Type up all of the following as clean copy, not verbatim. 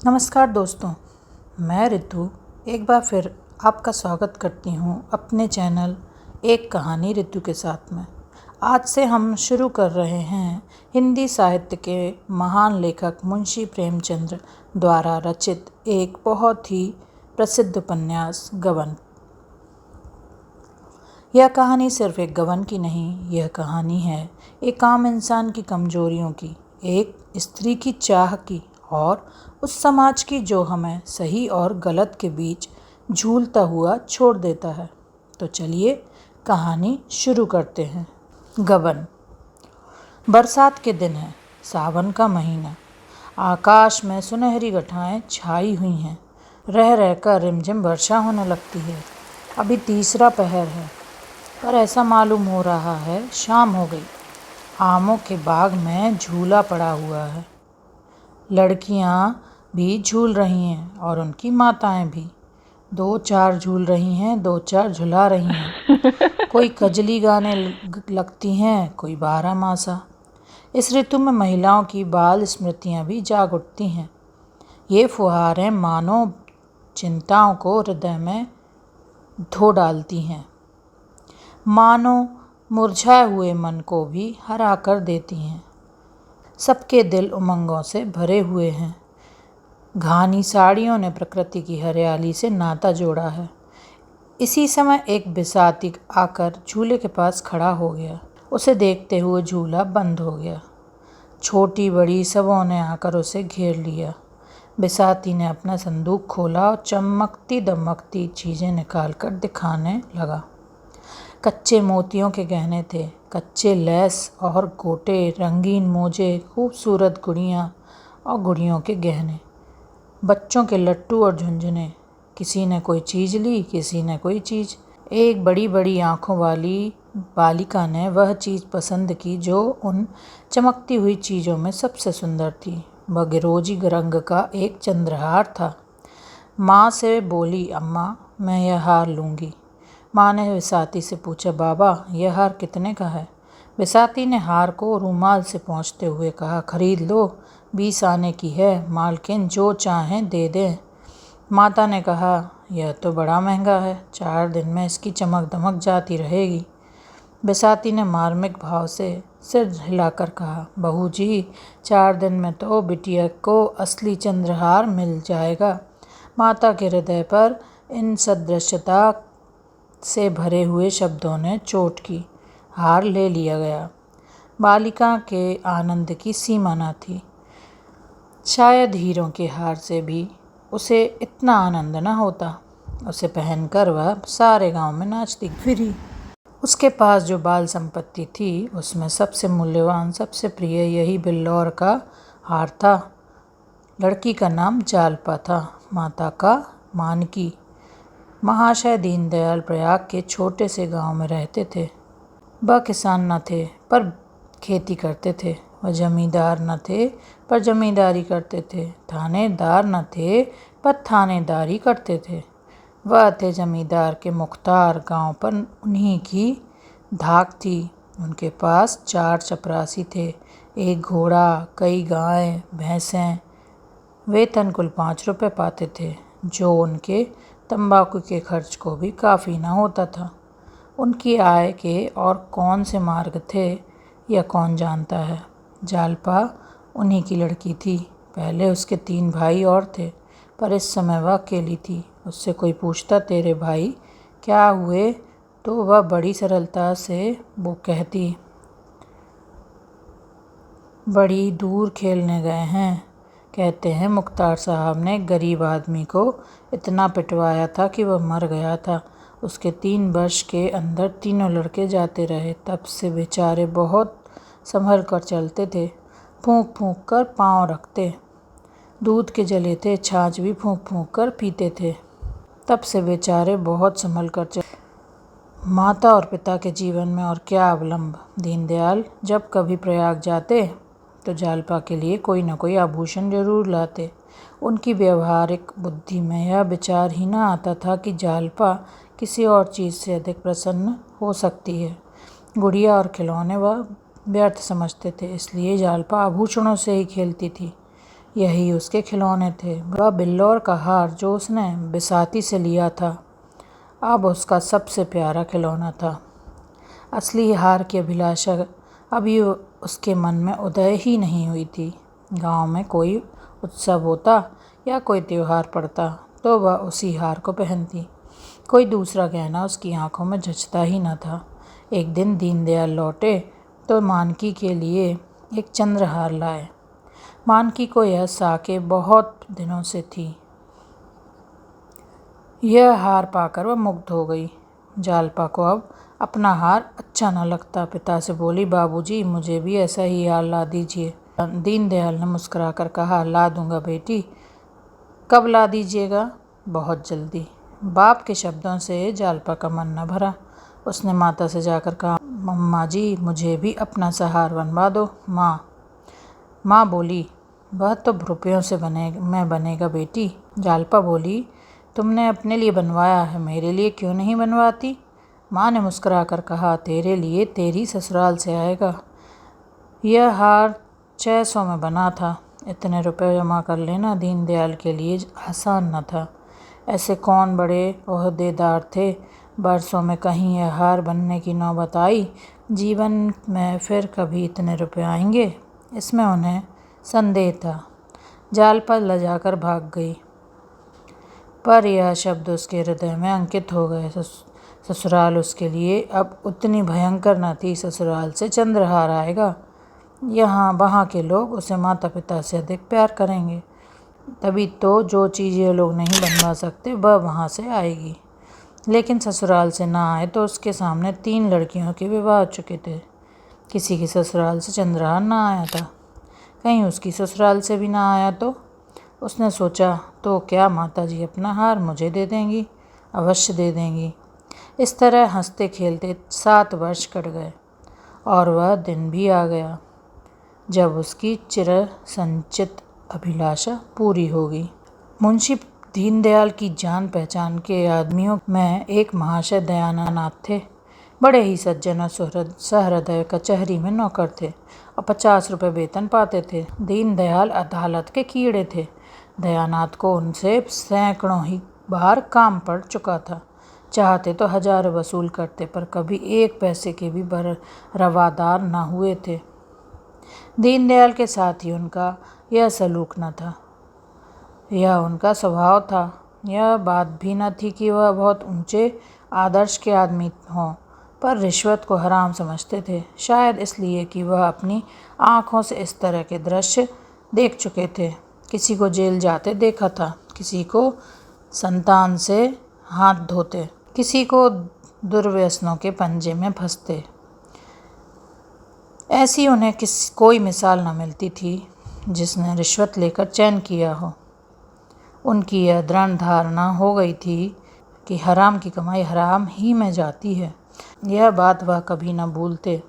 नमस्कार दोस्तों, मैं रितु एक बार फिर आपका स्वागत करती हूँ अपने चैनल एक कहानी रितु के साथ में। आज से हम शुरू कर रहे हैं हिंदी साहित्य के महान लेखक मुंशी प्रेमचंद द्वारा रचित एक बहुत ही प्रसिद्ध उपन्यास गबन। यह कहानी सिर्फ एक गबन की नहीं, यह कहानी है एक आम इंसान की कमजोरियों की, एक स्त्री की चाह की और उस समाज की जो हमें सही और गलत के बीच झूलता हुआ छोड़ देता है। तो चलिए कहानी शुरू करते हैं। गबन। बरसात के दिन है, सावन का महीना। आकाश में सुनहरी घटाएं छाई हुई हैं। रह रहकर रिमझिम वर्षा होने लगती है। अभी तीसरा पहर है, पर ऐसा मालूम हो रहा है शाम हो गई। आमों के बाग में झूला पड़ा हुआ है। लड़कियां भी झूल रही हैं और उनकी माताएं भी। 2-4 झूल रही हैं, 2-4 झुला रही हैं। कोई कजली गाने लगती हैं, कोई बारहमासा। इस ऋतु में महिलाओं की बाल स्मृतियां भी जाग उठती हैं। ये फुहारें मानो चिंताओं को हृदय में धो डालती हैं, मानो मुरझाए हुए मन को भी हरा कर देती हैं। सबके दिल उमंगों से भरे हुए हैं। घानी साड़ियों ने प्रकृति की हरियाली से नाता जोड़ा है। इसी समय एक बिसाती आकर झूले के पास खड़ा हो गया। उसे देखते हुए झूला बंद हो गया। छोटी बड़ी सबों ने आकर उसे घेर लिया। बिसाती ने अपना संदूक खोला और चमकती दमकती चीज़ें निकालकर दिखाने लगा। कच्चे मोतियों के गहने थे, कच्चे लेस और गोटे, रंगीन मोजे, खूबसूरत गुड़ियाँ और गुड़ियों के गहने, बच्चों के लट्टू और झुंझुने। किसी ने कोई चीज़ ली, किसी ने कोई चीज़। एक बड़ी बड़ी आँखों वाली बालिका ने वह चीज़ पसंद की जो उन चमकती हुई चीज़ों में सबसे सुंदर थी। वह गिरोजी रंग का एक चंद्रहार था। माँ से बोली, अम्मा मैं यह हार लूँगी। माँ ने बिसाती से पूछा, बाबा यह हार कितने का है? बिसाती ने हार को रूमाल से पोंछते हुए कहा, खरीद लो, 20 आने की है, मालकिन जो चाहें दे दें। माता ने कहा, यह तो बड़ा महंगा है, 4 दिन में इसकी चमक दमक जाती रहेगी। बिसाती ने मार्मिक भाव से सिर हिलाकर कहा, बहू जी 4 दिन में तो बिटिया को असली चंद्रहार मिल जाएगा। माता के हृदय पर इन सदृशता से भरे हुए शब्दों ने चोट की। हार ले लिया गया। बालिका के आनंद की सीमा न थी। शायद हीरों के हार से भी उसे इतना आनंद न होता। उसे पहनकर वह सारे गांव में नाचती फिरी। उसके पास जो बाल संपत्ति थी उसमें सबसे मूल्यवान, सबसे प्रिय यही बिल्लौर का हार था। लड़की का नाम जालपा था, माता का मानकी। महाशय दीनदयाल प्रयाग के छोटे से गांव में रहते थे। वह किसान न थे पर खेती करते थे। वह जमींदार न थे पर जमींदारी करते थे। थानेदार न थे पर थानेदारी करते थे। वह थे जमींदार के मुख्तार। गांव पर उन्हीं की धाक थी। उनके पास 4 चपरासी थे, 1 घोड़ा, कई गायें भैंसें। वेतन कुल 5 रुपये पाते थे, जो उनके तंबाकू के खर्च को भी काफ़ी न होता था। उनकी आय के और कौन से मार्ग थे यह कौन जानता है। जालपा उन्हीं की लड़की थी। पहले उसके 3 भाई और थे, पर इस समय वह अकेली थी। उससे कोई पूछता, तेरे भाई क्या हुए, तो वह बड़ी सरलता से वो कहती, बड़ी दूर खेलने गए हैं। कहते हैं मुख्तार साहब ने गरीब आदमी को इतना पिटवाया था कि वह मर गया था। उसके 3 वर्ष के अंदर तीनों लड़के जाते रहे। तब से बेचारे बहुत संभल कर चलते थे, फूंक फूंक कर पाँव रखते। दूध के जले थे, छाछ भी फूंक फूंक कर पीते थे। तब से बेचारे बहुत संभल कर चलते। माता और पिता के जीवन में और क्या अवलंब। दीनदयाल जब कभी प्रयाग जाते तो जालपा के लिए कोई न कोई आभूषण जरूर लाते। उनकी व्यवहारिक बुद्धि में यह विचार ही न आता था कि जालपा किसी और चीज़ से अधिक प्रसन्न हो सकती है। गुड़िया और खिलौने वह व्यर्थ समझते थे, इसलिए जालपा आभूषणों से ही खेलती थी। यही उसके खिलौने थे। वह बिल्लौर का हार जो उसने बिसाती से लिया था अब उसका सबसे प्यारा खिलौना था। असली हार की अभिलाषा अभी उसके मन में उदय ही नहीं हुई थी। गांव में कोई उत्सव होता या कोई त्योहार पड़ता तो वह उसी हार को पहनती। कोई दूसरा गहना उसकी आंखों में जचता ही न था। एक दिन दीनदयाल लौटे तो मानकी के लिए एक चंद्रहार लाए। मानकी को यह साके बहुत दिनों से थी। यह हार पाकर वह मुग्ध हो गई। जालपा को अब अपना हार अच्छा न लगता। पिता से बोली, बाबूजी मुझे भी ऐसा ही हार ला दीजिए। दीनदयाल ने मुस्कुराकर कहा, ला दूंगा बेटी। कब ला दीजिएगा? बहुत जल्दी। बाप के शब्दों से जालपा का मन न भरा। उसने माता से जाकर कहा, मम्मा जी मुझे भी अपना सा हार बनवा दो। माँ बोली, वह तो रुपयों से बनेगा बेटी। जालपा बोली, तुमने अपने लिए बनवाया है, मेरे लिए क्यों नहीं बनवाती? माँ ने मुस्कुराकर कहा, तेरे लिए तेरी ससुराल से आएगा। यह हार 600 में बना था। इतने रुपए जमा कर लेना दीनदयाल के लिए आसान न था। ऐसे कौन बड़े ओहदेदार थे। बरसों में कहीं यह हार बनने की नौबत आई। जीवन में फिर कभी इतने रुपए आएंगे, इसमें उन्हें संदेह था। जालपा लजाकर भाग गई, पर यह शब्द उसके हृदय में अंकित हो गए। ससुराल उसके लिए अब उतनी भयंकर न थी। ससुराल से चंद्रहार आएगा। यहाँ वहाँ के लोग उसे माता पिता से अधिक प्यार करेंगे। तभी तो जो चीज़ ये लोग नहीं बनवा सकते वह वहाँ से आएगी। लेकिन ससुराल से ना आए तो उसके सामने 3 लड़कियों के विवाह हो चुके थे। किसी की ससुराल से चंद्रहार ना आया था। कहीं उसकी ससुराल से भी ना आया तो उसने सोचा, तो क्या माताजी अपना हार मुझे दे देंगी? अवश्य दे देंगी। इस तरह हंसते खेलते 7 वर्ष कट गए और वह दिन भी आ गया जब उसकी चिर संचित अभिलाषा पूरी होगी। मुंशी दीनदयाल की जान पहचान के आदमियों में एक महाशय दयानाथ थे। बड़े ही सज्जन और सहृदय कचहरी में नौकर थे और 50 रुपये वेतन पाते थे। दीनदयाल अदालत के कीड़े थे। दयानाथ को उनसे सैकड़ों ही बार काम पड़ चुका था। चाहते तो 1000 वसूल करते, पर कभी 1 पैसे के भी रवादार न हुए थे। दीनदयाल के साथ ही उनका यह सलूक न था, यह उनका स्वभाव था। यह बात भी न थी कि वह बहुत ऊंचे आदर्श के आदमी हों, पर रिश्वत को हराम समझते थे। शायद इसलिए कि वह अपनी आँखों से इस तरह के दृश्य देख चुके थे। किसी को जेल जाते देखा था, किसी को संतान से हाथ धोते, किसी को दुर्व्यसनों के पंजे में फंसते। ऐसी उन्हें कोई मिसाल न मिलती थी जिसने रिश्वत लेकर चैन किया हो। उनकी यह दृढ़ धारणा हो गई थी कि हराम की कमाई हराम ही में जाती है। यह बात वह कभी न भूलते।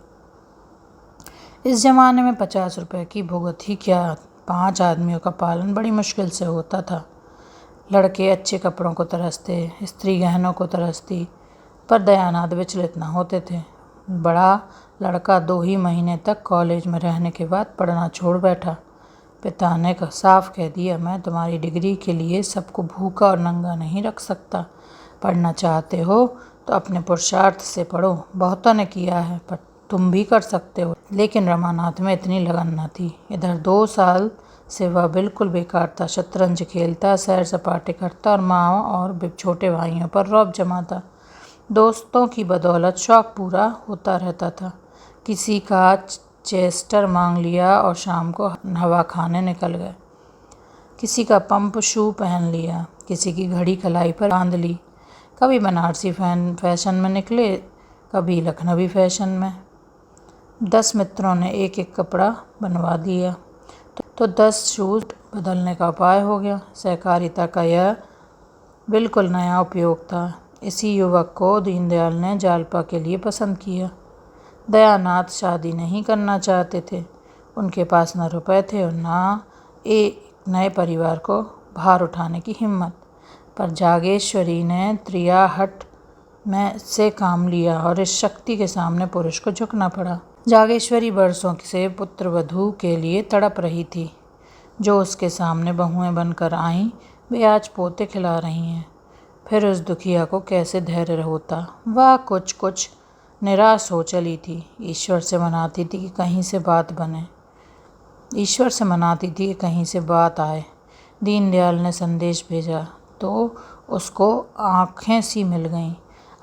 इस जमाने में 50 रुपये की भुगत ही क्या, 5 आदमियों का पालन बड़ी मुश्किल से होता था। लड़के अच्छे कपड़ों को तरसते, स्त्री गहनों को तरसती, पर दयानाथ विचलित न होते थे। बड़ा लड़का 2 ही महीने तक कॉलेज में रहने के बाद पढ़ना छोड़ बैठा। पिता ने साफ कह दिया, मैं तुम्हारी डिग्री के लिए सबको भूखा और नंगा नहीं रख सकता। पढ़ना चाहते हो तो अपने पुरुषार्थ से पढ़ो। बहुतों ने किया है, पर तुम भी कर सकते हो। लेकिन रमानाथ में इतनी लगन न थी। इधर 2 साल से वह बिल्कुल बेकार था। शतरंज खेलता, सैर सपाटे करता और माँ और छोटे भाइयों पर रौब जमाता। दोस्तों की बदौलत शौक पूरा होता रहता था। किसी का चेस्टर मांग लिया और शाम को हवा खाने निकल गए। किसी का पंप शू पहन लिया, किसी की घड़ी कलाई पर बांध ली। कभी बनारसी फैशन में निकले, कभी लखनवी फैशन में। 10 मित्रों ने एक एक कपड़ा बनवा दिया तो 10 शूज बदलने का उपाय हो गया। सहकारिता का यह बिल्कुल नया उपयोग था। इसी युवक को दीनदयाल ने जालपा के लिए पसंद किया। दयानाथ शादी नहीं करना चाहते थे। उनके पास न रुपए थे और न एक नए परिवार को भार उठाने की हिम्मत। पर जागेश्वरी ने त्रियाहट में से काम लिया और इस शक्ति के सामने पुरुष को झुकना पड़ा। जागेश्वरी बरसों से पुत्र वधू के लिए तड़प रही थी। जो उसके सामने बहुएं बनकर आईं वे आज पोते खिला रही हैं। फिर उस दुखिया को कैसे धैर्य होता। वह कुछ कुछ निराश हो चली थी। ईश्वर से मनाती थी कि कहीं से बात आए। दीनदयाल ने संदेश भेजा तो उसको आंखें सी मिल गईं।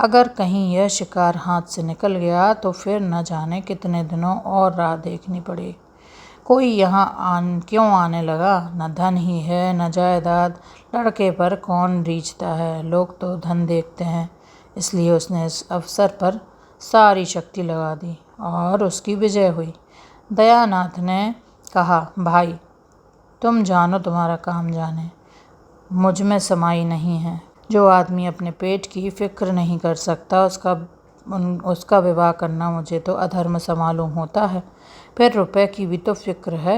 अगर कहीं यह शिकार हाथ से निकल गया तो फिर न जाने कितने दिनों और राह देखनी पड़े। कोई यहाँ क्यों आने लगा? न धन ही है न जायदाद, लड़के पर कौन रीझता है। लोग तो धन देखते हैं। इसलिए उसने इस अवसर पर सारी शक्ति लगा दी और उसकी विजय हुई। दयानाथ ने कहा, भाई तुम जानो तुम्हारा काम जाने, मुझ में समाई नहीं है। जो आदमी अपने पेट की फिक्र नहीं कर सकता उसका विवाह करना मुझे तो अधर्म सा मालूम होता है। फिर रुपए की भी तो फिक्र है।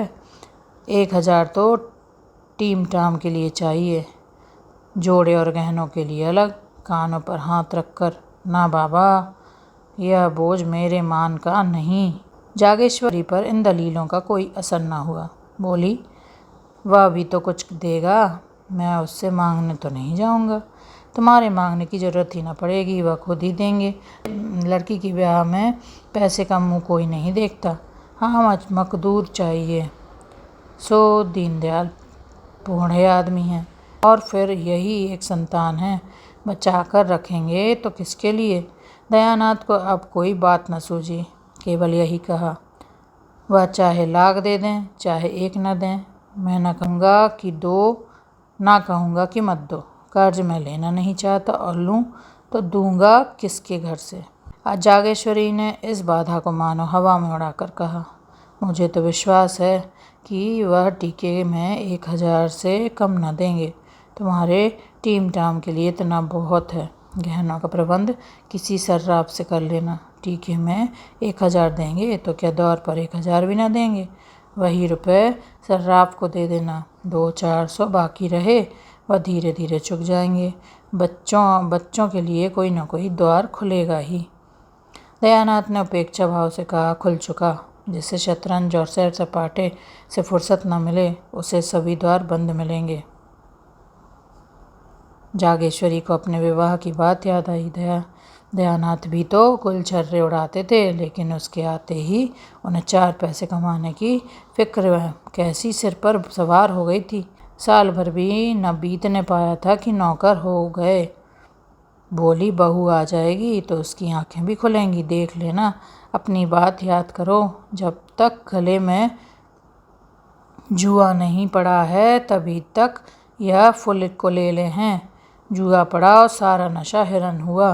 1000 तो टीम टाम के लिए चाहिए, जोड़े और गहनों के लिए अलग। कानों पर हाथ रखकर, ना बाबा, यह बोझ मेरे मान का नहीं। जागेश्वरी पर इन दलीलों का कोई असर न हुआ। बोली, वह भी तो कुछ देगा, मैं उससे मांगने तो नहीं जाऊंगा। तुम्हारे मांगने की ज़रूरत ही ना पड़ेगी, वह खुद ही देंगे। लड़की की ब्याह में पैसे का मुंह कोई नहीं देखता। हाँ, मकदूर चाहिए। सो दीनदयाल बूढ़े आदमी हैं और फिर यही एक संतान है, बचा कर रखेंगे तो किसके लिए? दयानाथ को अब कोई बात न सूझी, केवल यही कहा, वह चाहे लाख दे दें चाहे एक न दें, मैं न कहूँगा कि दो, ना कहूँगा कि मत दो। कर्ज मैं लेना नहीं चाहता और लूँ तो दूंगा किसके घर से? आज जागेश्वरी ने इस बाधा को मानो हवा में उड़ाकर कहा, मुझे तो विश्वास है कि वह टीके में 1000 से कम न देंगे। तुम्हारे टीम टाम के लिए इतना बहुत है। गहनों का प्रबंध किसी सर्राफ से कर लेना। टीके में 1000 देंगे तो क्या दौर पर 1000 भी ना देंगे? वही रुपए सर्राफ को दे देना। 200-400 बाकी रहे वह धीरे धीरे चुक जाएंगे। बच्चों के लिए कोई ना कोई द्वार खुलेगा ही। दयानाथ ने उपेक्षा भाव से कहा, खुल चुका। जिसे शतरंज और सैर सपाटे से फुर्सत न मिले उसे सभी द्वार बंद मिलेंगे। जागेश्वरी को अपने विवाह की बात याद आई। दयानाथ भी तो गुलछर्रे उड़ाते थे, लेकिन उसके आते ही उन्हें 4 पैसे कमाने की फिक्र कैसी सिर पर सवार हो गई थी। साल भर भी न बीतने पाया था कि नौकर हो गए। बोली, बहू आ जाएगी तो उसकी आंखें भी खुलेंगी, देख लेना। अपनी बात याद करो, जब तक गले में जुआ नहीं पड़ा है तभी तक यह फुल को ले ले हैं। जुआ पड़ा और सारा नशा हिरन हुआ।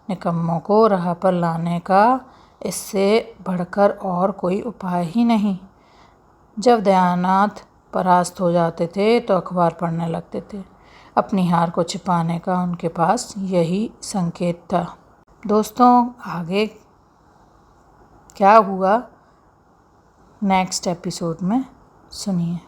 निकम्मों को राह पर लाने का इससे बढ़कर और कोई उपाय ही नहीं। जब दयानाथ परास्त हो जाते थे तो अखबार पढ़ने लगते थे। अपनी हार को छिपाने का उनके पास यही संकेत था। दोस्तों, आगे क्या हुआ नेक्स्ट एपिसोड में सुनिए।